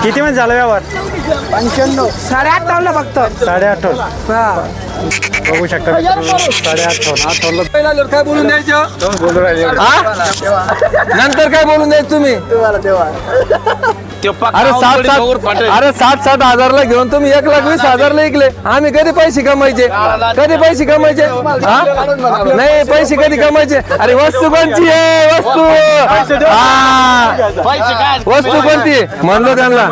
किती मध्ये झाला व्यवहार? 95 8.5 फक्त 8.5. हा बघू शकता मित्रांनो, 8.5. काय बोलून द्यायचं बोलू राहिले नंतर काय बोलून द्यायचं तुम्ही? अरे 7-7 हजारला घेऊन तुम्ही 1,20,000ला विकले. आम्ही कधी पैसे कमायचे? कधी पैसे कमायचे? हा? नाही पैसे कधी कमायचे? अरे वस्तू कोणची आहे? वस्तू वस्तू कोणती म्हणलो त्यांना.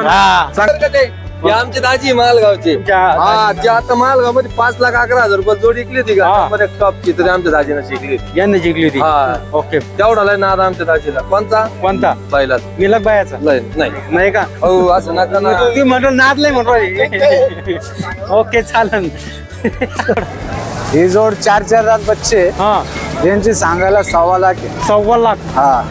हे आमचे दाजी मालगावचे. हा ते आता मालगाव मध्ये 5,11,000 रुपये जोडी विकली होती का टॉपची, तरी आमच्या दाजीनं शिकली. यांनी जिंकली होती. हा ओके. तेवढा लय नाद आमच्या दाजीला. कोणता? पहिला विलक बायाचा नाही नाही का? हो असं नका ना. ती म्हणून नादलंय म्हणून. ओके चालन. ही जोड 4 दात बच्चे हा यांची सांगायला 1.25 लाख आहे. 1.25 लाख. हा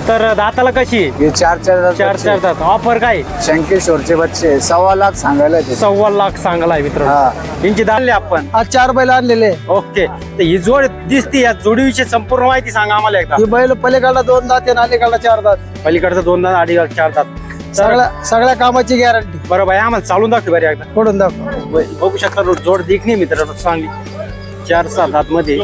तर दाताला कशी आहे? हे 4 दात 4 दात. ऑफर काय? शंकेश्वरचे बच्चे 1.25 लाख सांगायला ते. 1.25 लाख सांगलाय मित्रांनो. हा. यांची दाले आपण. आज 4 बैल आणलेले. ओके. तर ही जोड दिसती, या जोडीविषयी संपूर्ण माहिती सांगा आम्हाला एकदा. ही बैल पलीकडला 2 दात आणि अलीकडला 4 दात. पलीकडचं 2 दात, अडीकडचं 4 दात. सगळ्या कामाची गॅरंटी. बरोबर आहे. आम्हाला चालून दाखव बरं एकदा. पडून दाखव. बघू शकता जोड दिखणी मित्रांनो चांगली. 4-7 दात मध्ये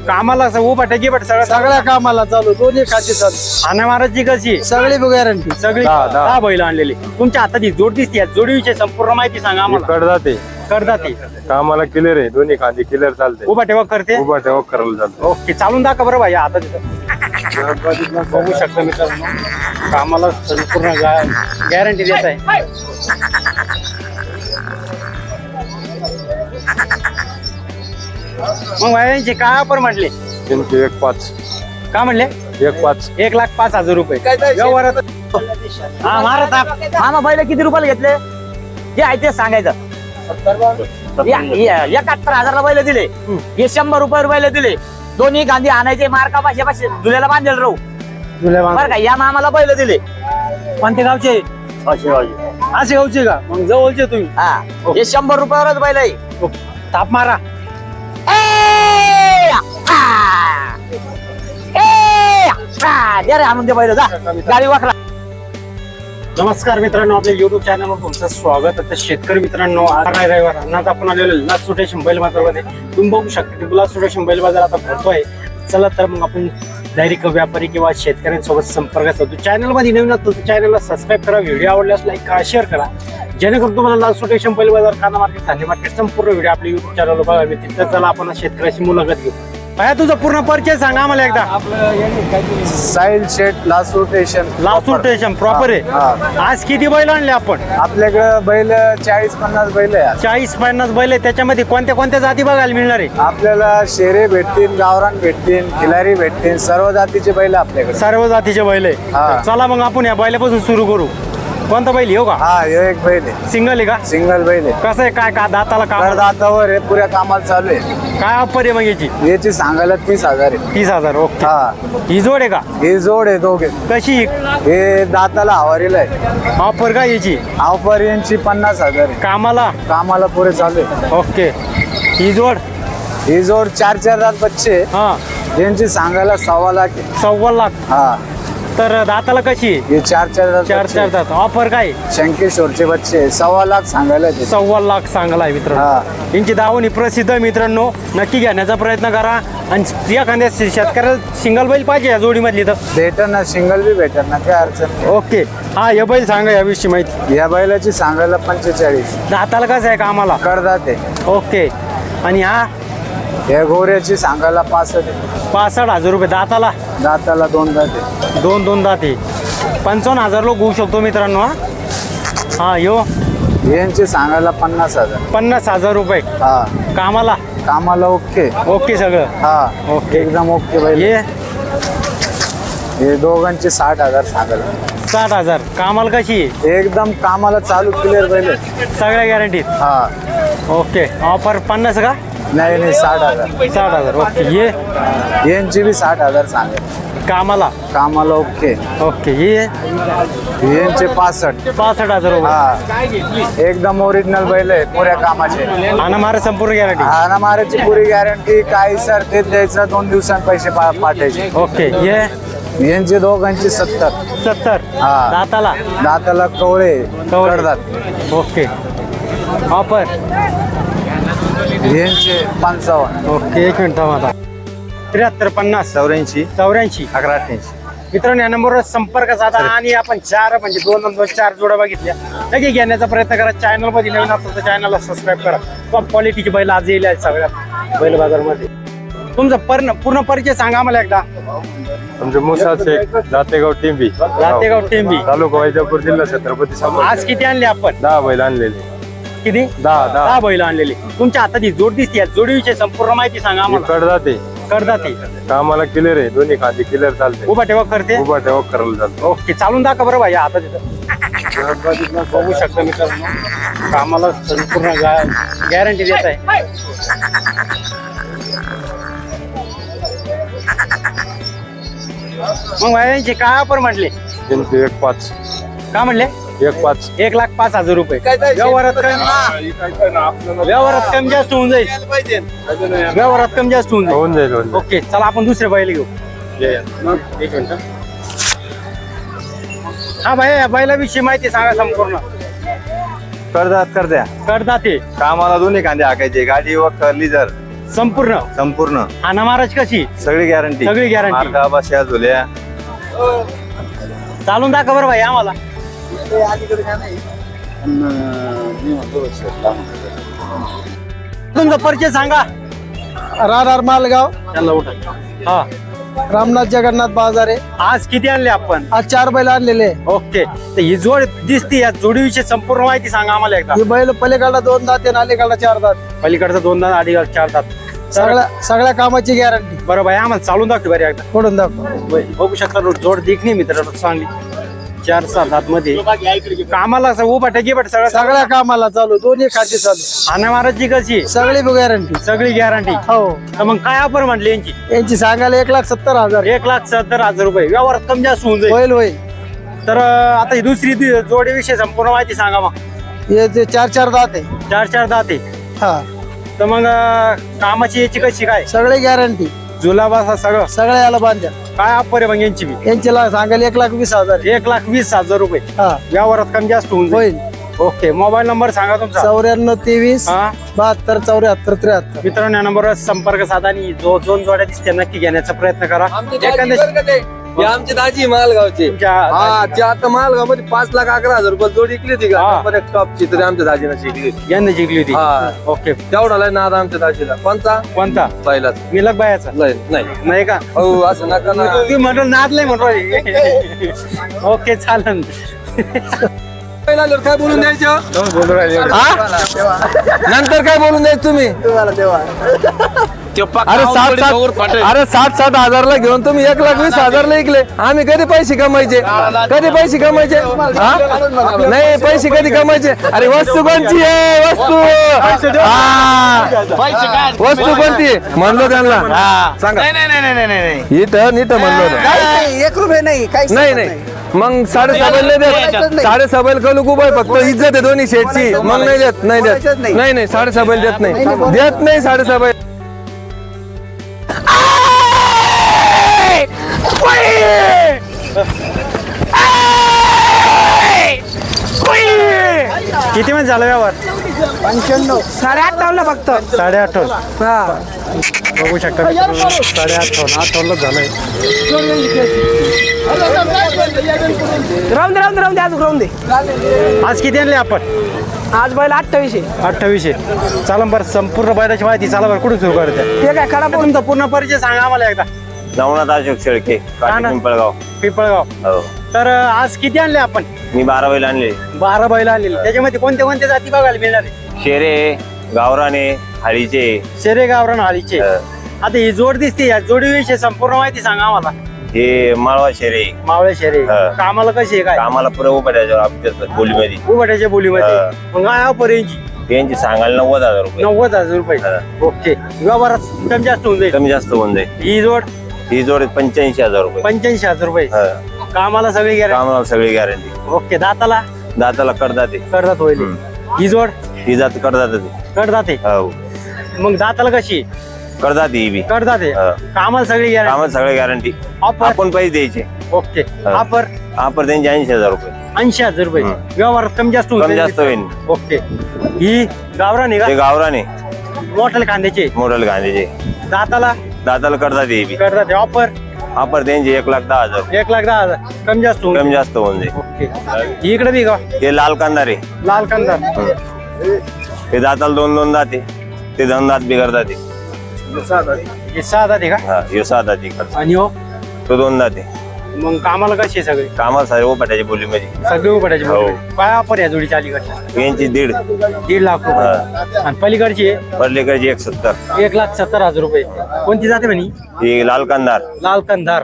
कामाला उभा टकीपट सगळ्या कामाला चालू, दोन्ही खाती चालू. हाना महाराजची कशी? सगळी गॅरंटी. सगळी 10 बैल आणलेली. तुमच्या हातात ही जोड दिसते, या जोडीविषयी संपूर्ण माहिती सांगा आम्हाला. करदाते कामाला क्लिअर आहे, दोन्ही खांदी क्लिअर चालते. उभा ठेवा करते. उभा ठेवा करायला चालते. ओके चालून दाखवा बरं भाई आता तिथं. बघू शकता मित्रांनो, कामाला संपूर्ण गॅरंटी देत आहे. मग भाई काय ऑफर म्हटले? त्यांची 1.5. का म्हणले? 1.5. 1,05,000 रुपये व्यवहारात. हा मारा. मामा बैल किती रुपयाला घेतले? जे आहे ते सांगायचं. 71,000ला बैल दिले. हे 100 रुपये बैल दिले. दोन्ही गांधी आणायचे मार्का पाशे झुल्याला बांधेल राहू बरं का. या मामाला बैल दिले. कोणत्या गावचे? असे गावचे का? मग जवळचे तुम्ही. हा हे 100 रुपयावरच बैल आहे. ताप मारा. आणून दे बैल जा गाडी वाकला. नमस्कार मित्रांनो, आपल्या युट्यूब चॅनलवर तुमचं स्वागत. आता शेतकरी मित्रांनो, आज रविवार आज आपण आलेलो लास्ट रोटेशन बैल बाजारमध्ये. तुम्ही बघू शकता की लास्ट रोटेशन बैल बाजार आता भरतोय. चला तर मग आपण डायरेक्ट व्यापारी किंवा शेतकऱ्यांसोबत संपर्क साधू. चॅनलमध्ये नवीन असतो तर चॅनलला सबस्क्राईब करा, व्हिडिओ आवडल्यास लाईक करा, शेअर करा, जेणेकरून तुम्हाला लास्ट रोटेशन बैल बाजार, कांदा मार्केट, धान्य मार्केट संपूर्ण व्हिडिओ आपल्या युट्यूब चॅनलवर बघायला मिळतील. तर चला आपण शेतकऱ्याची मुलाखत घेऊ. भाया तुझा पूर्ण परिचय सांगा आम्हाला एकदा. साहिल शेठ लास्ट रोटेशन प्रॉपर आहे. आज किती बैल आणले आपण? आपल्याकडे बैल 40-50 बैल आहे. 40-50 बैल आहे. त्याच्यामध्ये कोणत्या कोणत्या जाती बघायला मिळणार आहे? आपल्याला शेरे भेटतील, गावरान भेटतील, खिलारी भेटतील, सर्व जातीचे बैल आपल्याकडे. सर्व जातीचे बैल आहे. हा. चला मग आपण या बैलापासून सुरू करू. कोणता बैल येऊ का? हा हे एक बैल आहे. सिंगल आहे का? सिंगल बैल आहे. कसं आहे? काय दाताला काम? दातावर आहे, पुऱ्या कामाला चालू आहे. काय ऑफर आहे मग याची? याची सांगायला 30,000 आहे. 30,000. ओके. हा ही जोड आहे का? हे जोड आहे दोघे. कशी? हे दाताला हवारीला आहे. ऑफर काय याची? ऑफर यांची 50,000 आहे. कामाला पुरे चालू आहे. ओके. ही जोड? ही जोड 4 दात बच्चे हा यांची सांगायला 1.25 लाख आहे. 1.25 लाख. हा तर दाताला कशी? हे 4 दात 4 दात. ऑफर काय? शंकेश्वरचे बच्चे 1.25 लाख सांगायला ते. 1.25 लाख सांगलाय मित्रांनो. यांची दावणी प्रसिद्ध आहे मित्रांनो, नक्की घेण्याचा प्रयत्न करा. आणि एखाद्या शेतकऱ्याला सिंगल बैल पाहिजे या जोडीमधली तर भेटन ना, सिंगल बी भेटन ना, काय अडचण नाही. ओके. हा हे बैल सांगा याविषयी माहिती. या बैलाची सांगायला 45. दाताला कसं आहे कामाला? करदात आहे. ओके. आणि हा या गोऱ्याची सांगायला 65 आहे. 65,000 रुपये. दाताला? दाताला 2 दात आहे. 2 दाते. 55,000 लोक होऊ शकतो मित्रांनो. हा यो यांची सांगायला 50,000. 50,000 रुपये. हा कामाला ओके. ओके सगळं. हा ओके. एकदम ओके बैल. हे दोघांचे 60,000 सांगायला. 60,000. कामाला कशी? एकदम कामाला चालू क्लिअर बैल आहे. सगळ्या गॅरंटीत. हा ओके. ऑफर 50 का? नाही 60,000. 60,000. ओके. यांची बी 60,000 सांगायला. कामाला ओके. ओके. यांचे 65,000 रुपये. हा एकदम ओरिजिनल बैल आहे, पुऱ्या कामाचे. आणि मारा संपूर्ण गॅरंटी. हाना मारायची पुरी गॅरंटी. काय सर ते द्यायचं, 2 दिवसांत पैसे पाठायचे. ओके. यांचे दोघांची 70. 70. हा. दाताला दाताला कवळे कवळे. कडदात. ओके. ऑफर यांचे 55. ओके. एक मिनिट थांबा आता. 73 50 84 84. 1188. मित्रांनो या नंबरवर संपर्क साधा आणि आपण 4 म्हणजे 2 आणि 2 4 जोड्या बघितल्या लगेच घेण्याचा प्रयत्न करा. चॅनल मध्ये नवीन असेल तर चॅनलला सबस्क्राईब करा. टॉप क्वालिटीची बैल आज येईल आहेत सगळ्या बैल बाजारमध्ये. तुमचा पूर्ण परिचय सांगा आम्हाला एकदा. आमचे मुसाचे जातेगाव टिंबी रातेगाव टेंबी. तालुका वैजापूर जिल्हा छत्रपती संभाजी. आज किती आणले आपण? 10 बैल आणलेले. किती? 10 बैल आणलेले. तुमच्या हातात ही जोड दिसते. जोडीविषयी संपूर्ण माहिती सांगा आम्हाला. कड जाते करदाते कामाला क्लिअर आहे. दोन्ही खांदी क्लिअर चालते. उभा ठेवा करते. उभा ठेवा करायला चालतो. ओके. चालून दाखवा बरं भाई आता तिथं बघू शकता मित्रांनो. कामाला संपूर्ण गॅरंटी देत आहे. मग भाई काय ऑफर म्हटले? किमती 1.5. का म्हणले? 1.5. 1,05,000 रुपये. व्यवहारात कमी जास्त होऊन जाईल. व्यवहारात कमी जास्त होऊन जाईल. होऊन जाईल होऊन जाईल. ओके. चला आपण दुसरे बैल घेऊ. एक मिनिट. हा भाई या बैलाविषयी माहिती सांगा संपूर्ण. करदात करद्या. करदाते कामाला दोन्ही कांदे हाकायचे. गाडी वखर लिझर संपूर्ण. संपूर्ण हाना महाराज कशी? सगळी गॅरंटी. सगळी guarantee. मार्का बश्या झुल्या. चालून दाखवा बरं भाई आम्हाला. तुमचा परिचय सांगा. राहणार मालगाव, त्यांना उठा. हा. रामनाथ जगन्नाथ बाजार आहे. आज किती आणले आपण? आज 4 बैल आणलेले. ओके. तर ही जोड दिसते. या जोडीविषयी संपूर्ण माहिती सांगा आम्हाला एकदा. ही बैल पलीकडला 2 दात आहे, अलीकडला 4 दात. पलीकडचा 2 दात, अडीच 4 दात. सगळ्या कामाची गॅरंटी. बरं भाई आम्हाला चालून दाखव बरं एकदा. फोडून दाखव. बघू शकता जोड देखणी मित्रांनो चांगली. 4-7 दात मध्ये कामाला असं उभा टेकीबट सगळं सगळ्या कामाला चालू, दोन्ही खाते चालू. हाना महाराजची कशी? सगळी गॅरंटी. सगळी गॅरंटी. हो. तर मग काय ऑफर म्हटली यांची? यांची सांगायला 1,70,000. 1,70,000 रुपये. व्यवहारात कमी जास्त होऊन जाईल. होईल होईल. तर आता ही दुसरी जोडीविषयी संपूर्ण माहिती सांगा मग. हे जे 4 दात आहे. 4 दात आहे. हा. तर मग कामाची याची कशी काय? सगळी गॅरंटी. जुलाबासा सगळं सगळ्या याला बांध्या. काय ऑफर आहे मग यांची बी? यांची सांगायला 1,20,000. 1,20,000 रुपये. हा. व्यवहारात कमी जास्त होऊन जाईल. होईल. ओके. मोबाईल नंबर सांगा तुमचा. 94 23 हा. 72 74 73. मित्रांनो या नंबरवर संपर्क साधा आणि दोन जोड्या दिसते नक्की घेण्याचा प्रयत्न करा. आमची दाजी मालगावचे. तुमच्या हा ते आता मालगाव मध्ये 5,11,000 रुपये जोडी इकली होती हा. का नंबर 1 टॉपची. तरी आमच्या दाजीनं शिकली. यांनी जिंकली होती. हा. ओके. तेवढा लय नाद आमच्या दाजीला. कोणता? कोणता? पहिलाच. मिलक बायाचा लय नाही. नाही का? हो असं नका ना. तुम्ही म्हणून नादलंय म्हणून. ओके चालन. पहिला आल्यावर काय बोलून द्यायचं? बोलू राहिले. नंतर काय बोलून द्यायचं तुम्ही? अरे 7-7 हजारला घेऊन तुम्ही 1,20,000ला इकले. आम्ही कधी पैसे कमायचे? कधी पैसे कमायचे? हा? नाही पैसे कधी कमायचे? अरे वस्तू कोणची आहे? वस्तू हा. वस्तू कोणती म्हणलो त्यांना? सांगा. इथं म्हणलो होतं. 1 रुपये नाही. नाही मग 6.5 बैल देत. 6.5 बैल कलू खूप आहे. फक्त इज्जत आहे दोन्ही शेटची. मग नाही देत. नाही 6.5 बैल देत नाही. 6.5 बैल. किती महिने झालं व्यवहार? 58 फक्त. 8.5. हा. बघू शकता मित्रांनो, 8.5 झालंय. राहून दे. आज किती आणले आपण? आज बैल 28. 28. चला बरं संपूर्ण बैलाची माहिती चला बरं कुठून सुरू करते? ते काय खडा तुमचा पूर्ण परिचय सांगा आम्हाला एकदा. नवनाथ अशोक शेळके, ना? पिंपळगाव. पिंपळगाव. हो. तर आज किती आणले आपण? मी 12 बैल आणले. 12 बैल आणलेले. त्याच्यामध्ये कोणत्या जाती बघायला मिळणार आहे? शेरे, गावराने, हाळीचे. शेरे गावरान हाळीचे. अ, आता ही जोड दिसते. या जोडीविषयी संपूर्ण माहिती सांगा आम्हाला. हे माळवा शेरे. मावळे शेरे. हा. कामाला कशी आहे काय? कामाला पुरं उभं त्याच्यावर आमच्या बोलीमध्ये. उभट्याच्या बोलीमध्ये. हा. मग काय ऑफर यांची? यांची सांगायला 90,000 रुपये. 90,000 रुपये. हा. ओके. व्यवहारात कमी जास्त होऊन जाईल. कमी जास्त होऊन जाईल. ही जोड ही जोड 85,000 रुपये. 85,000 रुपये. हा. कामाला सगळी गॅरंटी. कामाला सगळी गॅरंटी. ओके. दाताला दाताला कडदाते. करदात होईल. हम्म. ही जोड ही जात कडदाते. करदाते. हो. मग दाताला कशी? करतात ही बी करतात हे. हा. कामाला सगळी गॅरंटी कामात सगळे गॅरंटी ऑफर आपण पैसे द्यायचे ओके हा. ऑफर आपण त्यांचे 80,000 रुपये 80,000 रुपये व्यवहारात कमी जास्त कमी जास्त होईल ओके ही गावरान आहे ते का गावराने मोठ्या कांद्याचे मोडल गांधीचे दाताला दाताला करतात ही बी करतात ऑफर आपण त्यांचे 1,10,000 1,10,000 कमी जास्त होऊन कमी जास्त होऊन जाईल ओके इकडे बी का हे लाल कांदा रे लाल कांदा ते दाताला 2 दाते ते 2 दात बी करतात ते. हे 6 दात आहे का हा ह्यो 6 दाती करतात आणि हो तो 2 दाते मग कामाला कशी सगळे कामाला सारे ओपाट्याची बोलीमध्ये सगळे उघडायचे हो. काय ऑफर या जोडीच्या अलीकडच्या यांची 1.5 1.5 लाख रुपये आणि पलीकडची आहे पडलेकडची 170 1,70,000 रुपये कोणती जाते म्हणे ही लाल कांदार लाल कंधार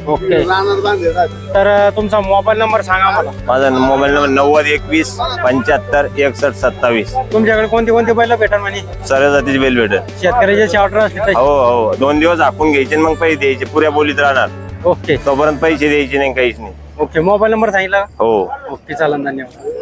ओके तर तुमचा मोबाईल नंबर सांगा मला माझा मोबाईल नंबर 9021 75 61 27 तुमच्याकडे कोणते कोणते बैल भेटल म्हणे सर्व जातीची बेल भेटेल शेतकऱ्याचे शॉर्टर असले तसे हो हो 2 दिवस हाकून घ्यायचे आणि मग पैसे द्यायचे पुऱ्या बोलीत राहणार ओके तोपर्यंत पैसे द्यायचे नाही काहीच नाही ओके मोबाईल नंबर सांगितला हो ओके चालेल धन्यवाद